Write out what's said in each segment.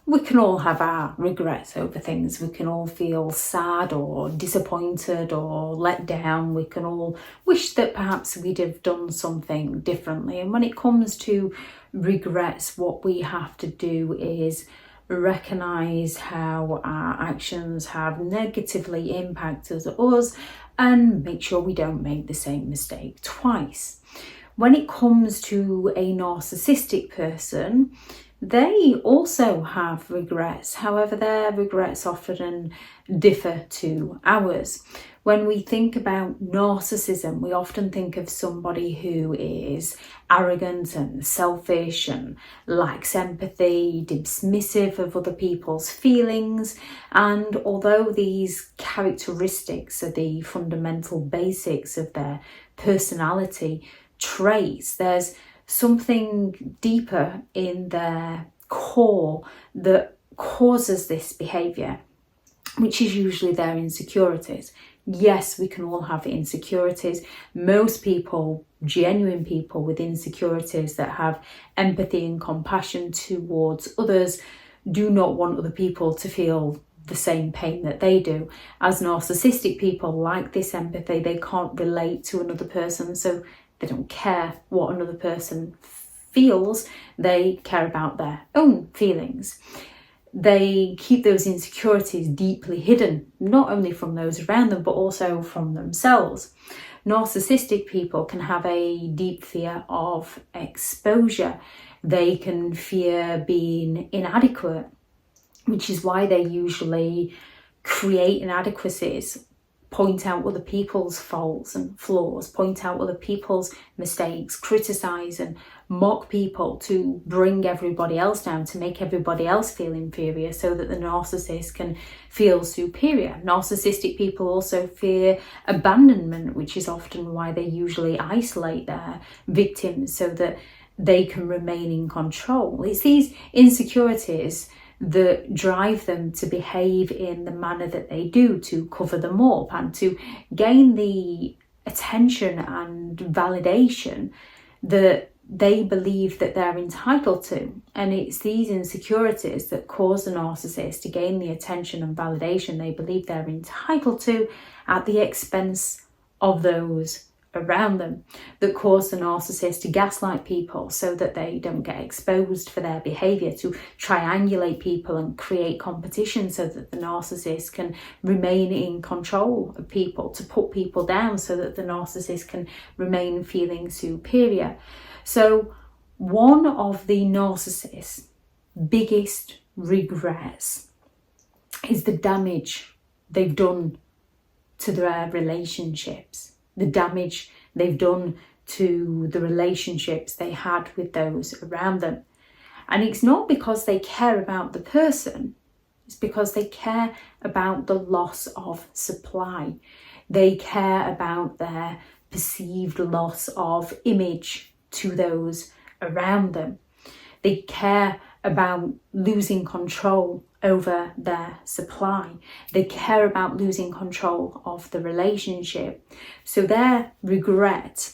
We can all have our regrets over things. We can all feel sad or disappointed or let down. We can all wish that perhaps we'd have done something differently. And when it comes to regrets, what we have to do is recognize how our actions have negatively impacted us and make sure we don't make the same mistake twice. When it comes to a narcissistic person, they also have regrets. However, their regrets often differ to ours. When we think about narcissism, we often think of somebody who is arrogant and selfish and lacks empathy, dismissive of other people's feelings. And although these characteristics are the fundamental basics of their personality traits, there's something deeper in their core that causes this behaviour, which is usually their insecurities. Yes, we can all have insecurities. Most people, genuine people with insecurities that have empathy and compassion towards others, do not want other people to feel the same pain that they do. As narcissistic people lack this empathy, they can't relate to another person, so they don't care what another person feels. They care about their own feelings. They keep those insecurities deeply hidden, not only from those around them, but also from themselves. Narcissistic people can have a deep fear of exposure. They can fear being inadequate, which is why they usually create inadequacies, point out other people's faults and flaws, point out other people's mistakes, criticize and mock people to bring everybody else down, to make everybody else feel inferior so that the narcissist can feel superior. Narcissistic people also fear abandonment, which is often why they usually isolate their victims so that they can remain in control. It's these insecurities that drive them to behave in the manner that they do, to cover them up and to gain the attention and validation that they believe that they're entitled to. And it's these insecurities that cause the narcissist to gain the attention and validation they believe they're entitled to at the expense of those around them, that cause the narcissist to gaslight people so that they don't get exposed for their behaviour, to triangulate people and create competition so that the narcissist can remain in control of people, to put people down so that the narcissist can remain feeling superior. So one of the narcissist's biggest regrets is the damage they've done to their relationships, the damage they've done to the relationships they had with those around them. And it's not because they care about the person, it's because they care about the loss of supply. They care about their perceived loss of image to those around them. They care about losing control over their supply. They care about losing control of the relationship. So their regret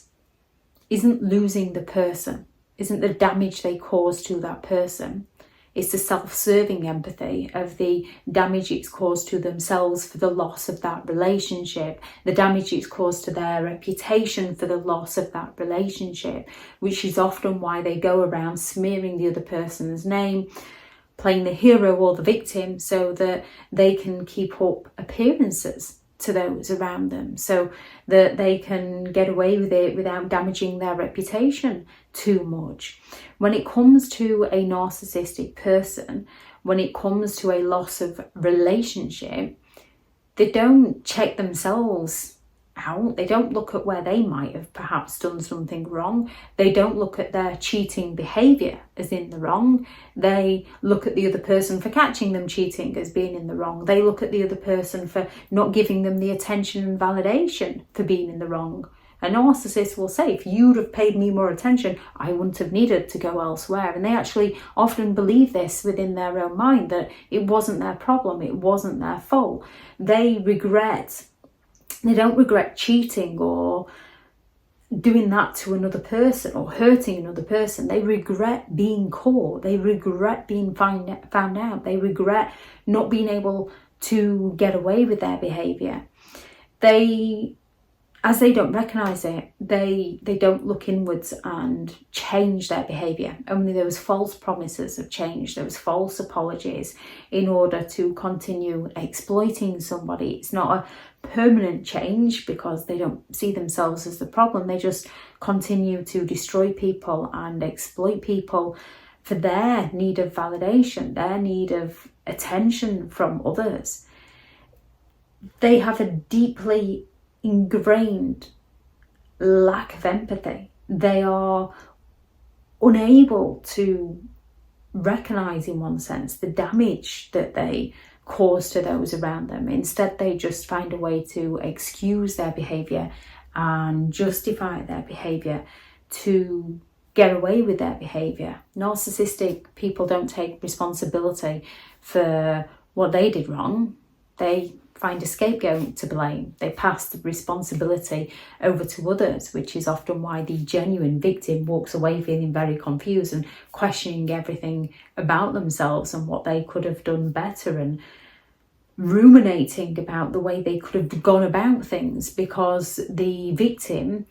isn't losing the person, isn't the damage they cause to that person. It's the self-serving empathy of the damage it's caused to themselves for the loss of that relationship, the damage it's caused to their reputation for the loss of that relationship, which is often why they go around smearing the other person's name, playing the hero or the victim so that they can keep up appearances to those around them, so that they can get away with it without damaging their reputation too much. When it comes to a narcissistic person, when it comes to a loss of relationship, they don't check themselves out. They don't look at where they might have perhaps done something wrong. They don't look at their cheating behaviour as in the wrong. They look at the other person for catching them cheating as being in the wrong. They look at the other person for not giving them the attention and validation for being in the wrong. A narcissist will say, if you'd have paid me more attention, I wouldn't have needed to go elsewhere. And they actually often believe this within their own mind, that it wasn't their problem, it wasn't their fault. They don't regret cheating or doing that to another person or hurting another person. They regret being caught. They regret being found out. They regret not being able to get away with their behaviour. As they don't recognise it, they don't look inwards and change their behaviour. Only those false promises of change, those false apologies in order to continue exploiting somebody. It's not a permanent change because they don't see themselves as the problem. They just continue to destroy people and exploit people for their need of validation, their need of attention from others. They have a deeply ingrained lack of empathy. They are unable to recognise, in one sense, the damage that they cause to those around them. Instead, they just find a way to excuse their behaviour and justify their behaviour to get away with their behaviour. Narcissistic people don't take responsibility for what they did wrong. They find a scapegoat to blame. They pass the responsibility over to others, which is often why the genuine victim walks away feeling very confused and questioning everything about themselves and what they could have done better, and ruminating about the way they could have gone about things, because the victim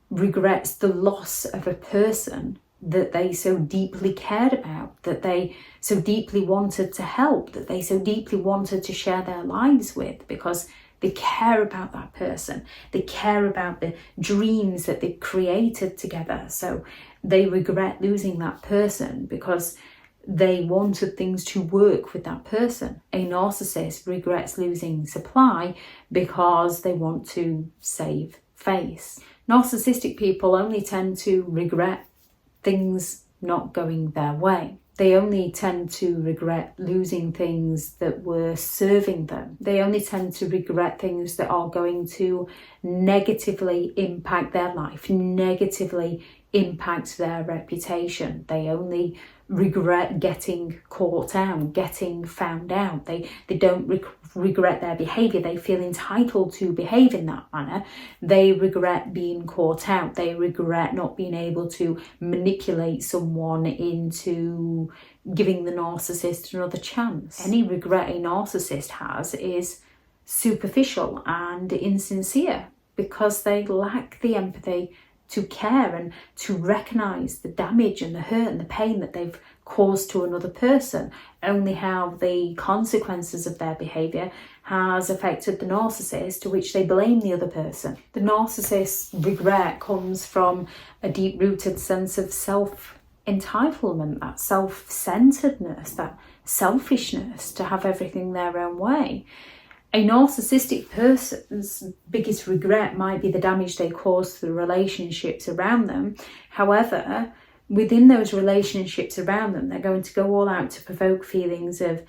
regrets the loss of a person that they so deeply cared about, that they so deeply wanted to help, that they so deeply wanted to share their lives with, because they care about that person. They care about the dreams that they created together. So they regret losing that person because they wanted things to work with that person. A narcissist regrets losing supply because they want to save face. Narcissistic people only tend to regret things not going their way. They only tend to regret losing things that were serving them. They only tend to regret things that are going to negatively impact their life, negatively impact their reputation. They only regret getting caught out, getting found out. They don't regret their behaviour. They feel entitled to behave in that manner. They regret being caught out. They regret not being able to manipulate someone into giving the narcissist another chance. Any regret a narcissist has is superficial and insincere, because they lack the empathy to care and to recognise the damage and the hurt and the pain that they've caused to another person, only how the consequences of their behaviour has affected the narcissist, to which they blame the other person. The narcissist's regret comes from a deep-rooted sense of self-entitlement, that self-centeredness, that selfishness to have everything their own way. A narcissistic person's biggest regret might be the damage they cause to the relationships around them. However, within those relationships around them, they're going to go all out to provoke feelings of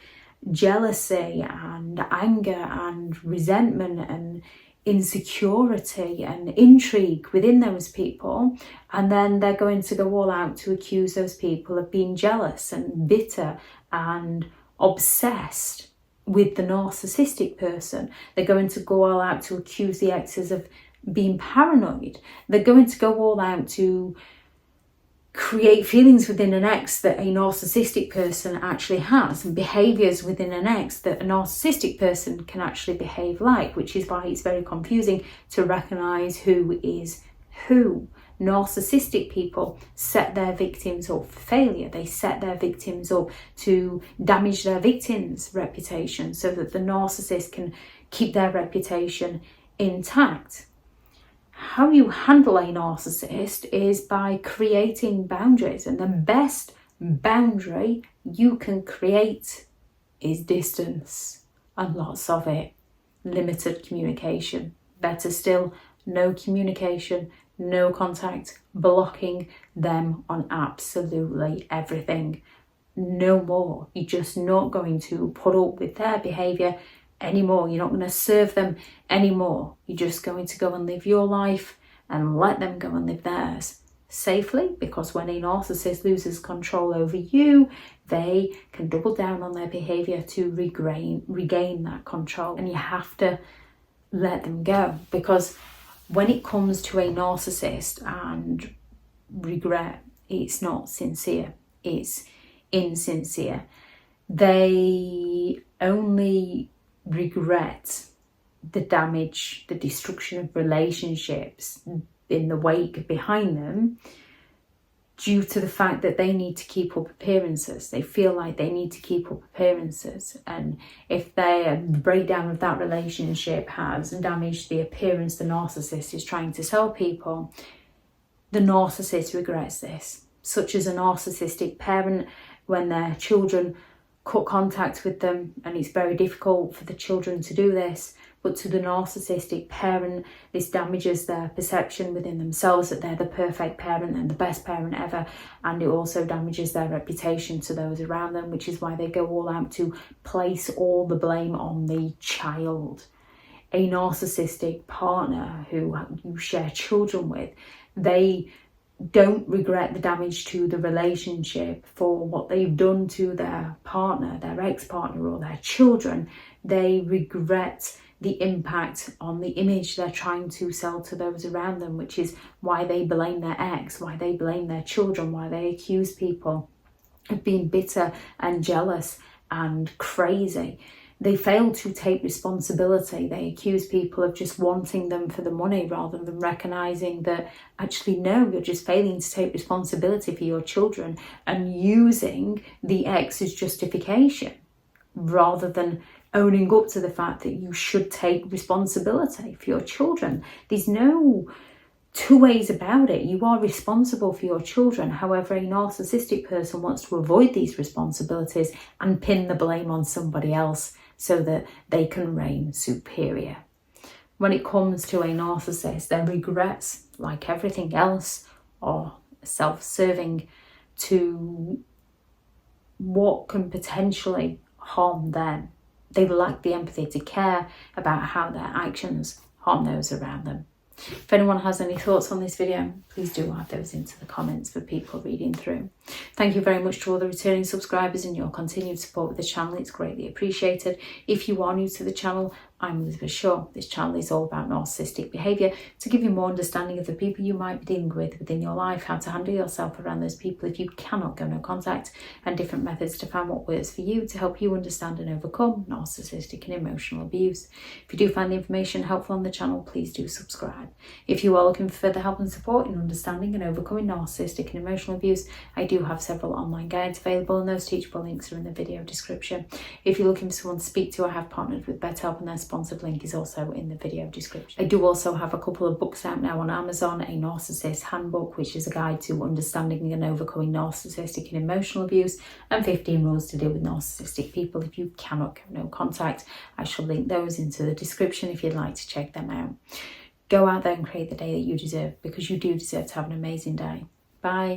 jealousy and anger and resentment and insecurity and intrigue within those people. And then they're going to go all out to accuse those people of being jealous and bitter and obsessed with the narcissistic person. They're going to go all out to accuse the exes of being paranoid. They're going to go all out to create feelings within an ex that a narcissistic person actually has, and behaviours within an ex that a narcissistic person can actually behave like, which is why it's very confusing to recognise who is who. Narcissistic people set their victims up for failure. They set their victims up to damage their victim's reputation so that the narcissist can keep their reputation intact. How you handle a narcissist is by creating boundaries, and the best boundary you can create is distance, and lots of it. Limited communication. Better still, no communication, no contact, blocking them on absolutely everything. No more. You're just not going to put up with their behaviour anymore. You're not going to serve them anymore. You're just going to go and live your life and let them go and live theirs safely, because when a narcissist loses control over you, they can double down on their behaviour to regain that control, and you have to let them go, because when it comes to a narcissist and regret, it's not sincere, it's insincere. They only regret the damage, the destruction of relationships in the wake behind them, due to the fact that they need to keep up appearances. They feel like they need to keep up appearances. And if the breakdown of that relationship has damaged the appearance the narcissist is trying to sell people, the narcissist regrets this. Such as a narcissistic parent, when their children cut contact with them, and it's very difficult for the children to do this, but to the narcissistic parent, this damages their perception within themselves that they're the perfect parent and the best parent ever, and it also damages their reputation to those around them, which is why they go all out to place all the blame on the child. A narcissistic partner who you share children with, they don't regret the damage to the relationship for what they've done to their partner, their ex-partner, or their children. They regret the impact on the image they're trying to sell to those around them, which is why they blame their ex, why they blame their children, why they accuse people of being bitter and jealous and crazy. They fail to take responsibility. They accuse people of just wanting them for the money, rather than recognizing that actually, no, you're just failing to take responsibility for your children and using the ex as justification, rather than owning up to the fact that you should take responsibility for your children. There's no two ways about it. You are responsible for your children. However, a narcissistic person wants to avoid these responsibilities and pin the blame on somebody else so that they can reign superior. When it comes to a narcissist, their regrets, like everything else, are self-serving to what can potentially harm them. They lack the empathy to care about how their actions harm those around them. If anyone has any thoughts on this video, please do add those into the comments for people reading through. Thank you very much to all the returning subscribers and your continued support with the channel. It's greatly appreciated. If you are new to the channel, I'm Elizabeth Shaw. This channel is all about narcissistic behaviour to give you more understanding of the people you might be dealing with within your life, how to handle yourself around those people if you cannot go no contact, and different methods to find what works for you to help you understand and overcome narcissistic and emotional abuse. If you do find the information helpful on the channel, please do subscribe. If you are looking for further help and support in understanding and overcoming narcissistic and emotional abuse, I do have several online guides available, and those teachable links are in the video description. If you're looking for someone to speak to, I have partnered with BetterHelp, and their sponsored link is also in the video description. I do also have a couple of books out now on Amazon, a Narcissists Handbook, which is a guide to understanding and overcoming narcissistic and emotional abuse, and 15 rules to deal with narcissistic people if you cannot go no contact. I shall link those into the description if you'd like to check them out. Go out there and create the day that you deserve, because you do deserve to have an amazing day. Bye.